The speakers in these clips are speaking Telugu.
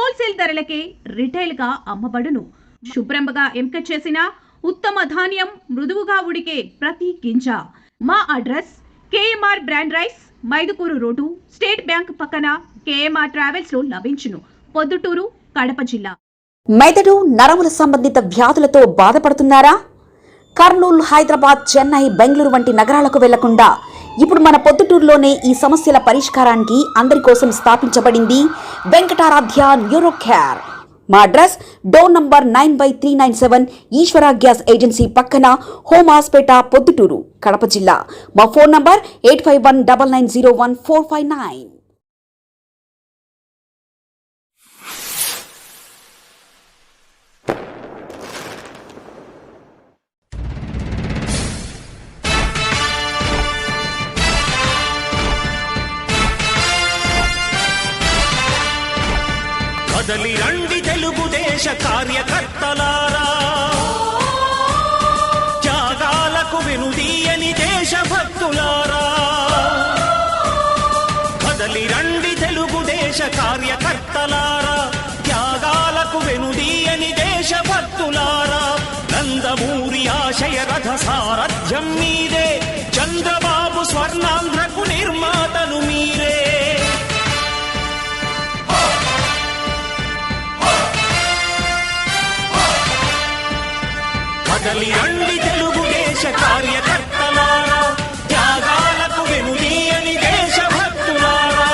హోల్సేల్ ధరలకే రిటైల్ గా అమ్మబడును. శుభ్రంగా ఎంపిక చేసిన ఉత్తమ ధాన్యం మృదువుగా ఉడికే ప్రతి గింజ. మా address KMR brand rice, Mydukur road, state bank పక్కన, కేఎంఆర్ ట్రావెల్స్ లో లభించును. పొద్దుటూరు, కడప జిల్లా. మెదడు నరముల సంబంధిత వ్యాధులతో బాధపడుతున్నారా? కర్నూలు, హైదరాబాద్, చెన్నై, బెంగళూరు వంటి నగరాలకు వెళ్లకుండా ఇప్పుడు మన పొద్దుటూరులోనే ఈ సమస్యల పరిష్కారానికి అందరి కోసం స్థాపించబడింది వెంకటారాధ్య న్యూరో కేర్. మా అడ్రస్ డోర్ నంబర్ 9/397 ఈశ్వర గ్యాస్ ఏజెన్సీ పక్కన, హోమాస్పేట, పొద్దుటూరు, కడప జిల్లా. మా ఫోన్ నంబర్ 8519901459. కదలి రండి తెలుగుదేశ కార్యకర్తలారా, త్యాగాలకు వెనుదీయని దేశభక్తులారా. కదలి రండి తెలుగుదేశ కార్యకర్తలారా, త్యాగాలకు వెనుదీయని దేశభక్తులారా. నందమూరి ఆశయ రథ సారథ్యం మీదే, చంద్రబాబు స్వర్ణాంధ్రకు నిర్మాతలు మీరే. కదలి రండి తెలుగుదేశ కార్యకర్తలారా, త్యాగాలకు వెనుదీయని దేశభక్తులారా.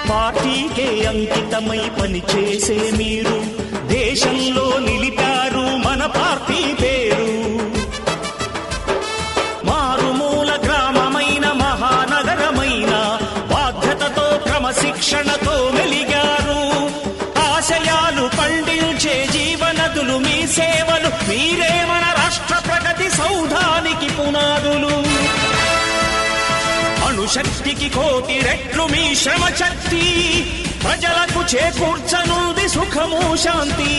పార్టీకే అంకితమై పనిచేసే మీరు దేశంలో నిలిపారు మన పార్టీ పేరు. మారుమూల గ్రామమైన మహానగరమైన బాధ్యతతో క్రమశిక్షణతో మెలిగారు. ఆశయాలు పండించే జీవనదులు మీ సేవలు, మీరే మన రాష్ట్ర ప్రగతి సౌధానికి పునాదులు. అణుశక్తికి కోటి రెట్లు మీ శ్రమ శక్తి, ప్రజలకు చేకూర్చనుంది సుఖము శాంతి.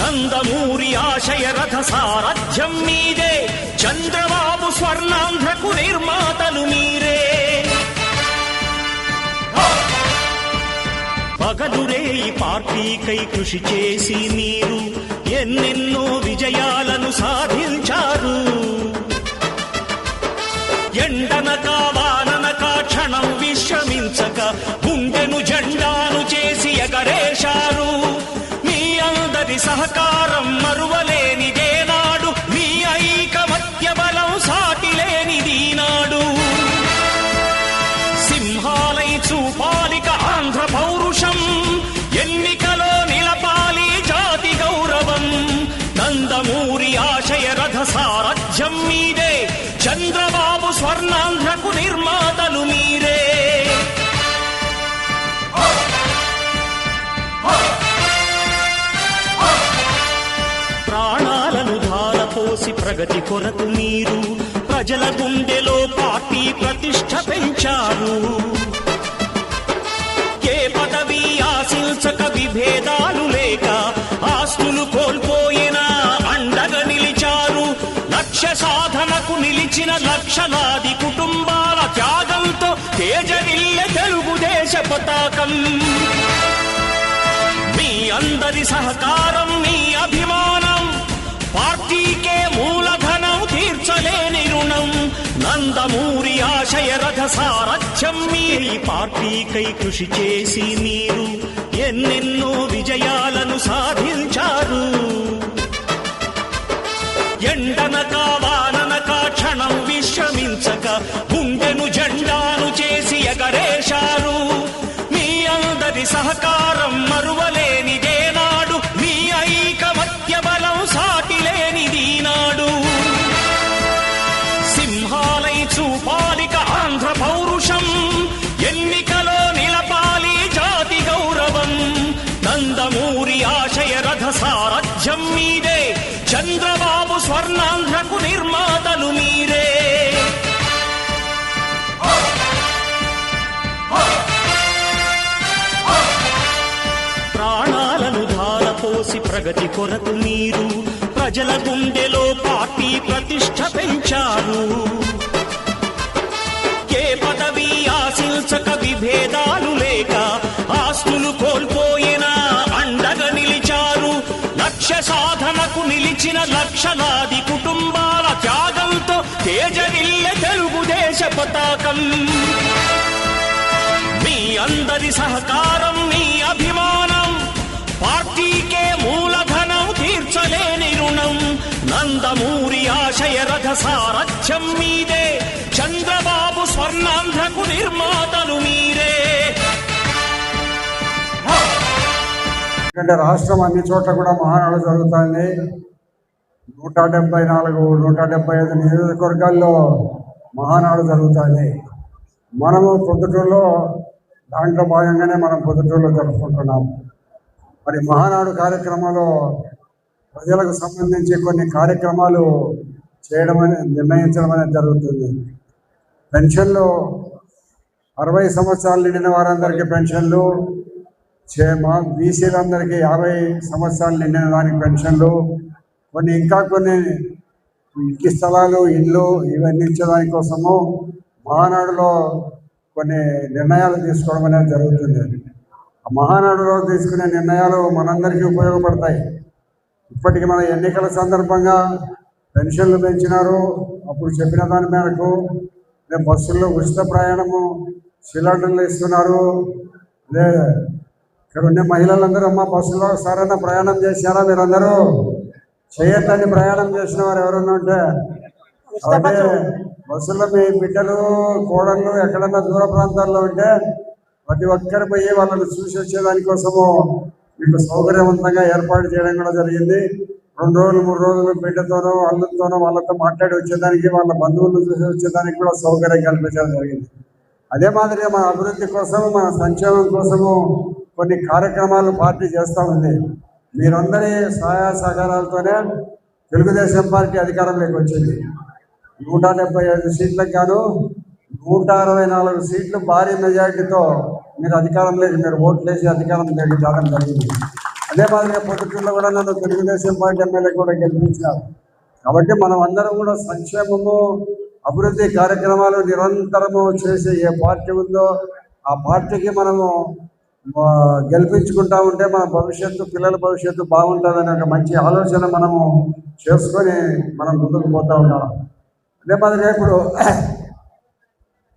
నందమూరి ఆశయ రథ సారథ్యం మీదే, చంద్రబాబు స్వర్ణాంధ్రకు నిర్మాతలు మీరే. పగలురే ఈ పార్టీకై కృషి చేసి మీరు ఎన్నెన్నో విజయాలను సాధించారు. ఎండనక వాననక క్షణం విశ్రమించక గుండెను జెండాను చేసి ఎగరేశారు. మీ అందరి సహకారం మరువలేనిదేనాడు, మీ ఐకమత్య బలం సాటిలేనిదీనాడు. సింహాలై చూపాలిక ఆంధ్ర పౌరుషం, ఎన్నికలో నిలపాలి జాతి గౌరవం. నందమూరి ఆశయ రథ సారథ్యం మీదే, చంద్రబాబు స్వర్ణాంధ్రకు నిర్మాతలు మీరే. ప్రాణాలను ధారపోసి ప్రగతి కొరకు మీరు ప్రజల గుండెలో పార్టీ ప్రతిష్ఠ పెంచారు. ఏ పదవి ఆశించక విభేదాలు లేక ఆస్తులు కోల్పోయినా అండగా నిలిచారు. లక్ష్య సాధనకు నిలిచిన లక్షలాది కుటుంబాల త్యాగంతో తేజరిల్లె తెలుగుదేశ పతాకం. మీ అందరి సహకారం, మీ అభిమానం పార్టీకే మూలధనం, తీర్చలేని రుణం. నందమూరి ఆశయ రథ సారథ్యం మీ పార్టీకై కృషి చేసి మీరు ఎన్నెన్నో విజయాలను సాధించారు. ఎండనక వాననక క్షణం విశ్రమించక గుండెను జెండాను చేసి ఎగరేశారు. మీ అందరి సహకారం మరువలేనిదేనాడు, మీ ఐకమత్య బలం సాటిలేనిదీనాడు. సింహాలై చూపాలిక ఆంధ్ర పౌరుషం, ఎన్నికలో నిలపాలి జాతి గౌరవం. నందమూరి ఆశయ రథ సారథ్యం మీదే, చంద్రబాబు స్వర్ణాంధ్రకు నిర్మాతలు మీరే. ప్రగతి కొరకు మీరు ప్రజల గుండెలో పార్టీ ప్రతిష్ట పెంచారు. ఏ పదవి ఆశించక విభేదాలు లేక ఆస్తులు కోల్పోయినా అండగా నిలిచారు. లక్ష్య సాధనకు నిలిచిన లక్షలాది కుటుంబాల త్యాగంతో తేజరిల్లె తెలుగుదేశ పతాకం. మీ అందరి సహకారం, మీ అభిమానం పార్టీకే మూలధనం, తీర్చలేని రుణం. నందమూరి ఆశయ రథ సారథ్యం మీదే, చంద్రబాబు స్వర్ణాంధ్రకు నిర్మాతలు మీరే. ఎందుకంటే రాష్ట్రం అన్ని చోట్ల కూడా మహానాడు జరుగుతుంది. 174, 175 నియోజకవర్గాల్లో మహానాడు జరుగుతుంది. మనము పొద్దుటూరులో దాంట్లో భాగంగానే మనం పొద్దుటూరులో జరుపుకుంటున్నాం. మరి మహానాడు కార్యక్రమంలో ప్రజలకు సంబంధించి కొన్ని కార్యక్రమాలు నిర్ణయించడం అనేది జరుగుతుంది. పెన్షన్లు 60 సంవత్సరాలు నిండిన వారందరికీ పెన్షన్లు, బీసీలందరికీ 50 సంవత్సరాలు నిండిన దానికి పెన్షన్లు, ఇంకా కొన్ని ఇంటి స్థలాలు, ఇళ్ళు ఇవన్నీ ఇచ్చేదాని కోసము మహానాడులో కొన్ని నిర్ణయాలు తీసుకోవడం అనేది జరుగుతుంది. ఆ మహానాడులో తీసుకునే నిర్ణయాలు మనందరికీ ఉపయోగపడతాయి. ఇప్పటికి మన ఎన్నికల సందర్భంగా పెన్షన్లు పెంచినారు. అప్పుడు చెప్పిన దాని మేరకు బస్సుల్లో ఉచిత ప్రయాణము, సిలిండర్లు ఇస్తున్నారు. అదే ఇక్కడ ఉండే మహిళలందరూ అమ్మ బస్సులో సరైన ప్రయాణం చేశారా? మీరందరూ చేయొద్దని ప్రయాణం చేసిన వారు ఎవరన్నా ఉంటే అంటే బస్సులో మీ బిడ్డలు, కోడళ్ళు ఎక్కడన్నా దూర ప్రాంతాల్లో ఉంటే ప్రతి ఒక్కరు పోయి వాళ్ళని చూసి వచ్చేదానికోసము మీకు సౌకర్యవంతంగా ఏర్పాటు చేయడం కూడా జరిగింది. 2 రోజులు 3 రోజులు బిడ్డతోనో అల్లుతోనో వాళ్ళతో మాట్లాడి వచ్చేదానికి, వాళ్ళ బంధువులను చూసి వచ్చేదానికి కూడా సౌకర్యం కల్పించడం జరిగింది. అదే మాదిరిగా మన అభివృద్ధి కోసం, మన సంక్షేమం కోసము కొన్ని కార్యక్రమాలు పార్టీ చేస్తూ ఉంది. మీరందరి సహాయ సహకారాలతోనే తెలుగుదేశం పార్టీ అధికారంలోకి వచ్చింది. 175 సీట్లకు గాను 164 సీట్లు భారీ మెజారిటీతో మీరు అధికారంలోకి, మీరు ఓట్లు వేసి అధికారంలోకి రావడం జరిగింది. అదే మాదిరిగా పొద్దుటూరులో కూడా నన్ను తెలుగుదేశం పార్టీ ఎమ్మెల్యే కూడా గెలిపించినారు. కాబట్టి మనం అందరం కూడా సంక్షేమము, అభివృద్ధి కార్యక్రమాలు నిరంతరము చేసే ఏ పార్టీ ఉందో ఆ పార్టీకి మనము గెలిపించుకుంటా ఉంటే మన భవిష్యత్తు, పిల్లల భవిష్యత్తు బాగుంటుందనే ఒక మంచి ఆలోచన మనము చేసుకొని మనం ముందుకు పోతూ ఉన్నాం. అదే మాదిరిగా ఇప్పుడు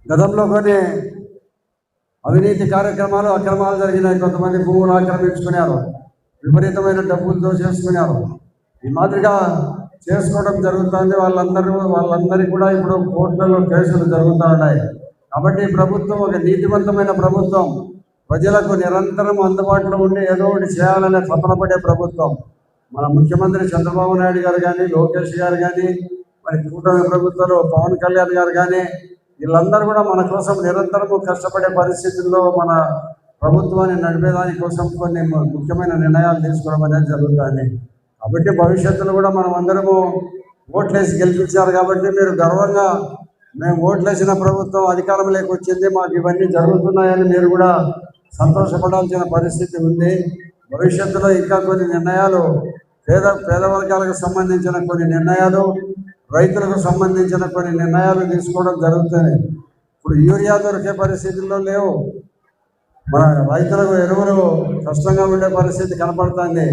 గతంలో కొన్ని అవినీతి కార్యక్రమాలు, అక్రమాలు జరిగినాయి. కొంతమంది భూములు ఆక్రమించుకున్నారు, విపరీతమైన డబ్బులతో చేసుకున్నారు. ఈ మాదిరిగా చేసుకోవడం జరుగుతుంది. వాళ్ళందరికీ కూడా ఇప్పుడు కోర్టులలో కేసులు జరుగుతూ ఉన్నాయి. కాబట్టి ప్రభుత్వం ఒక నీతివంతమైన ప్రభుత్వం, ప్రజలకు నిరంతరం అందుబాటులో ఉండి ఏదో ఒకటి చేయాలనే తపన పడే ప్రభుత్వం. మన ముఖ్యమంత్రి చంద్రబాబు నాయుడు గారు కానీ, లోకేష్ గారు కానీ, మరి కూటమి ప్రభుత్వంలో పవన్ కళ్యాణ్ గారు కానీ, వీళ్ళందరూ కూడా మన కోసం నిరంతరము కష్టపడే పరిస్థితుల్లో మన ప్రభుత్వాన్ని నడిపేదాని కోసం కొన్ని ముఖ్యమైన నిర్ణయాలు తీసుకోవడం అనేది జరుగుతుంది. కాబట్టి భవిష్యత్తులో కూడా మనం అందరము ఓట్లేసి గెలిపించారు. కాబట్టి మీరు గర్వంగా, మేము ఓట్లేసిన ప్రభుత్వం అధికారంలోకి వచ్చింది, మాకు ఇవన్నీ జరుగుతున్నాయని మీరు కూడా సంతోషపడాల్సిన పరిస్థితి ఉంది. భవిష్యత్తులో ఇంకా కొన్ని నిర్ణయాలు, పేద వర్గాలకు సంబంధించిన కొన్ని నిర్ణయాలు, రైతులకు సంబంధించిన కొన్ని నిర్ణయాలు తీసుకోవడం జరుగుతుంది. ఇప్పుడు యూరియా దొరికే పరిస్థితుల్లో లేవు. మన రైతులకు ఎరువులు కష్టంగా ఉండే పరిస్థితి కనపడుతుంది.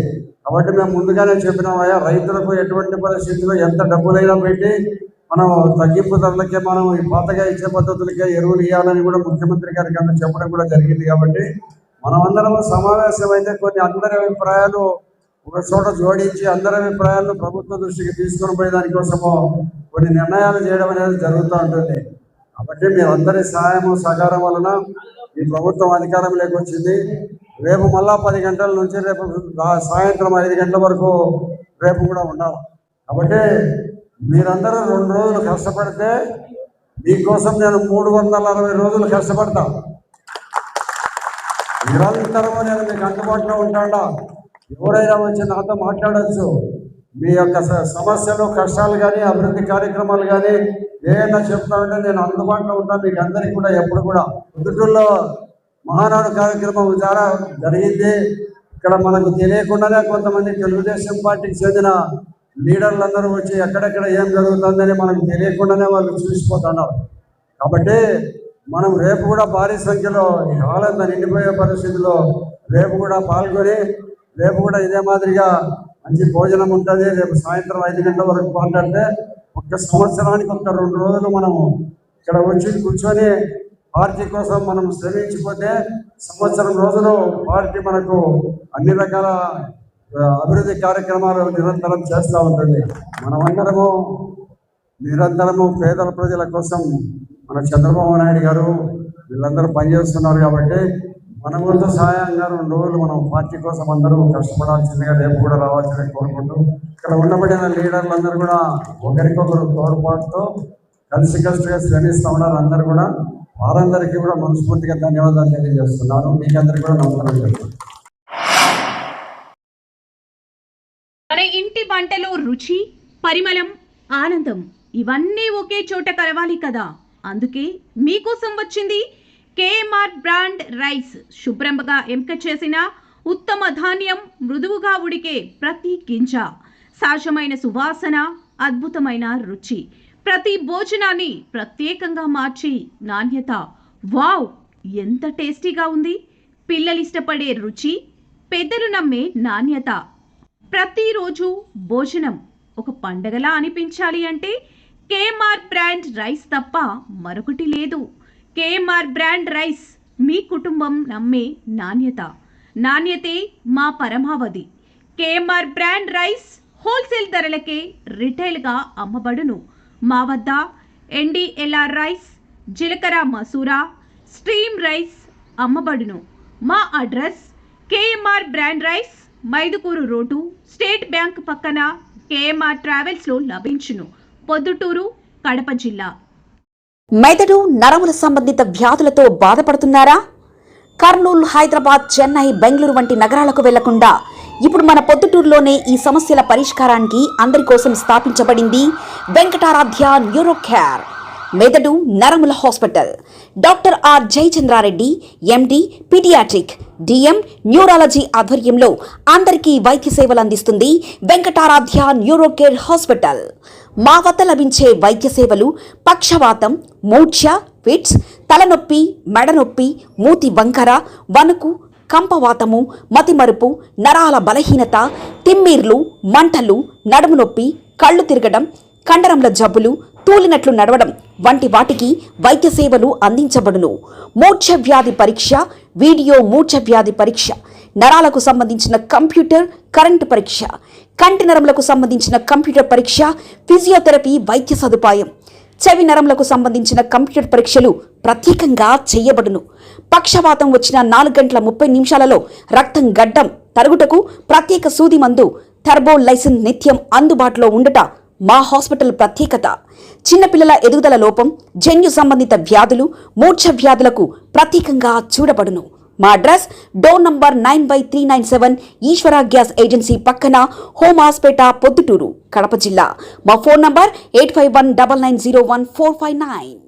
కాబట్టి మేము ముందుగానే చెప్పినామయ్యా, రైతులకు ఎటువంటి పరిస్థితుల్లో ఎంత డబ్బులైనా పెట్టి మనం తగ్గింపు ధరలకే మనం ఈ పాతగా ఇచ్చే పద్ధతులకే ఎరువులు ఇవ్వాలని కూడా ముఖ్యమంత్రి గారికి అంతా చెప్పడం కూడా జరిగింది. కాబట్టి మనమందరం సమావేశం అయితే కొన్ని అందరి అభిప్రాయాలు ఒక చోట జోడించి అందరి అభిప్రాయాలను ప్రభుత్వ దృష్టికి తీసుకొని పోయే దానికోసము కొన్ని నిర్ణయాలు చేయడం అనేది జరుగుతూ ఉంటుంది. కాబట్టి మీరందరి సహాయము సహకారం వలన ఈ ప్రభుత్వం అధికారంలోకి వచ్చింది. రేపు మళ్ళా 10 గంటల నుంచి రేపు సాయంత్రం 5 గంటల వరకు రేపు కూడా ఉండాలి. కాబట్టి మీరందరూ 2 రోజులు కష్టపడితే మీకోసం నేను 360 రోజులు కష్టపడతా. నిరంతరము నేను మీకు అందుబాటులో ఉంటాడా. ఎవరైనా వచ్చి నాతో మాట్లాడచ్చు. మీ యొక్క సమస్యలు, కష్టాలు కానీ, అభివృద్ధి కార్యక్రమాలు కానీ ఏదైనా చెప్తా ఉంటే నేను అందుబాటులో ఉంటాను మీకు అందరికీ కూడా. ఎప్పుడు కూడా పొద్దుటూరులో మహానాడు కార్యక్రమం చాలా జరిగింది. ఇక్కడ మనకు తెలియకుండానే కొంతమంది తెలుగుదేశం పార్టీకి చెందిన లీడర్లందరూ వచ్చి ఎక్కడెక్కడ ఏం జరుగుతుందని మనకు తెలియకుండానే వాళ్ళు చూసిపోతున్నారు. కాబట్టి మనం రేపు కూడా భారీ సంఖ్యలో ఈ హాల్ అంతా నిండిపోయే పరిస్థితిలో రేపు కూడా పాల్గొని రేపు కూడా ఇదే మాదిరిగా మంచి భోజనం ఉంటుంది. రేపు సాయంత్రం 5 గంటల వరకు మాట్లాడితే ఒక్క సంవత్సరానికి 2 రోజులు మనము ఇక్కడ వచ్చి కూర్చొని పార్టీ కోసం మనం శ్రమించిపోతే సంవత్సరం రోజులు పార్టీ మనకు అన్ని రకాల అభివృద్ధి కార్యక్రమాలు నిరంతరం చేస్తూ ఉంటుంది. మనమందరము నిరంతరము పేదల ప్రజల కోసం మన చంద్రబాబు నాయుడు గారు వీళ్ళందరూ పనిచేస్తున్నారు. కాబట్టి మన వంతు సహాయంగా 2 రోజులు మనం పార్టీ కోసం అందరూ కష్టపడాల్సిందిగా రేపు కూడా రావాల్సిందిగా కోరుకుంటూ ఇక్కడ ఉండబడిన లీడర్లందరూ కూడా ఒకరికొకరు తోడ్పాటుతో కలిసికట్టుగా శ్రమిస్తూ ఉన్నారు. అందరూ కూడా వారందరికీ కూడా మనస్ఫూర్తిగా ధన్యవాదాలు తెలియజేస్తున్నాను. మీకందరికీ కూడా నమస్కారం చెప్తున్నాను. మన ఇంటి వంటలో రుచి, పరిమళం, ఆనందం ఇవన్నీ ఒకే చోట కలవాలి కదా. అందుకే మీకోసం వచ్చింది కేఎంఆర్ బ్రాండ్ రైస్. శుభ్రంగా ఎంపిక చేసిన ఉత్తమ ధాన్యం, మృదువుగా ఉడికే ప్రతి గింజ, సహజమైన సువాసన, అద్భుతమైన రుచి, ప్రతి భోజనాన్ని ప్రత్యేకంగా మార్చి నాణ్యత. వావ్, ఎంత టేస్టీగా ఉంది! పిల్లలు ఇష్టపడే రుచి, పెద్దలు నమ్మే నాణ్యత. ప్రతిరోజు భోజనం ఒక పండగలా అనిపించాలి అంటే కేఎంఆర్ బ్రాండ్ రైస్ తప్ప మరొకటి లేదు. కేఎంఆర్ బ్రాండ్ రైస్ మీ కుటుంబం నమ్మే నాణ్యత. నాణ్యతే మా పరమావధి. కేఎంఆర్ బ్రాండ్ రైస్ హోల్సేల్ ధరలకే రిటైల్గా అమ్మబడును. మా వద్ద NDLR రైస్, జీలకర్ర మసూరా, స్ట్రీమ్ రైస్ అమ్మబడును. మా address KMR brand rice, Mydukur road, state bank పక్కన, కేఎంఆర్ ట్రావెల్స్లో లభించును. పొద్దుటూరు, కడప జిల్లా. మెదడు నరముల సంబంధిత వ్యాధులతో బాధపడుతున్నారా? కర్నూలు, హైదరాబాద్, చెన్నై, బెంగళూరు వంటి నగరాలకు వెళ్లకుండా ఇప్పుడు మన పొద్దుటూరులోనే ఈ సమస్యల పరిష్కారానికి అందరి కోసం స్థాపించబడింది వెంకటారాధ్య న్యూరో కేర్ మెదడు నరముల hospital. Doctor R Jayachandra Reddy MD paediatric, DM neurology ఆధ్వర్యంలో అందరికీ వైద్య సేవలు అందిస్తుంది వెంకటారాధ్య న్యూరో కేర్ హాస్పిటల్. మా వద్ద లభించే వైద్య సేవలు పక్షవాతం, మూర్ఛ, ఫిట్స్, తలనొప్పి, మెడనొప్పి, మూతి వంకర, వణుకు, కంపవాతము, మతిమరుపు, నరాల బలహీనత, తిమ్మిర్లు, మంటలు, నడుము నొప్పి, కళ్ళు తిరగడం, కండరంల జబ్బులు, తూలినట్లు నడవడం వంటి వాటికి వైద్య సేవలు అందించబడును. మూర్ఛ వ్యాధి పరీక్ష, వీడియో మూర్ఛ వ్యాధి పరీక్ష, నరాలకు సంబంధించిన కంప్యూటర్ కరెంటు పరీక్ష, కంటి నరములకు సంబంధించిన కంప్యూటర్ పరీక్ష, ఫిజియోథెరపీ వైద్య సదుపాయం, చెవి నరములకు సంబంధించిన కంప్యూటర్ పరీక్షలు ప్రత్యేకంగా చేయబడును. పక్షవాతం వచ్చిన 4 గంటల 30 నిమిషాలలో రక్తం గడ్డం తరుగుటకు ప్రత్యేక సూది మందు థర్బోలైసిన్ నిత్యం అందుబాటులో ఉండట మా హాస్పిటల్ ప్రత్యేకత. చిన్నపిల్లల ఎదుగుదల లోపం, జన్యు సంబంధిత వ్యాధులు, మూర్ఛ వ్యాధులకు ప్రత్యేకంగా చూడబడును. మా అడ్రస్ డోర్ నంబర్ 9/397 ఈశ్వర గ్యాస్ ఏజెన్సీ పక్కన, హోమాస్పేట, పొద్దుటూరు, కడప జిల్లా. మా ఫోన్ నంబర్ 8519901459.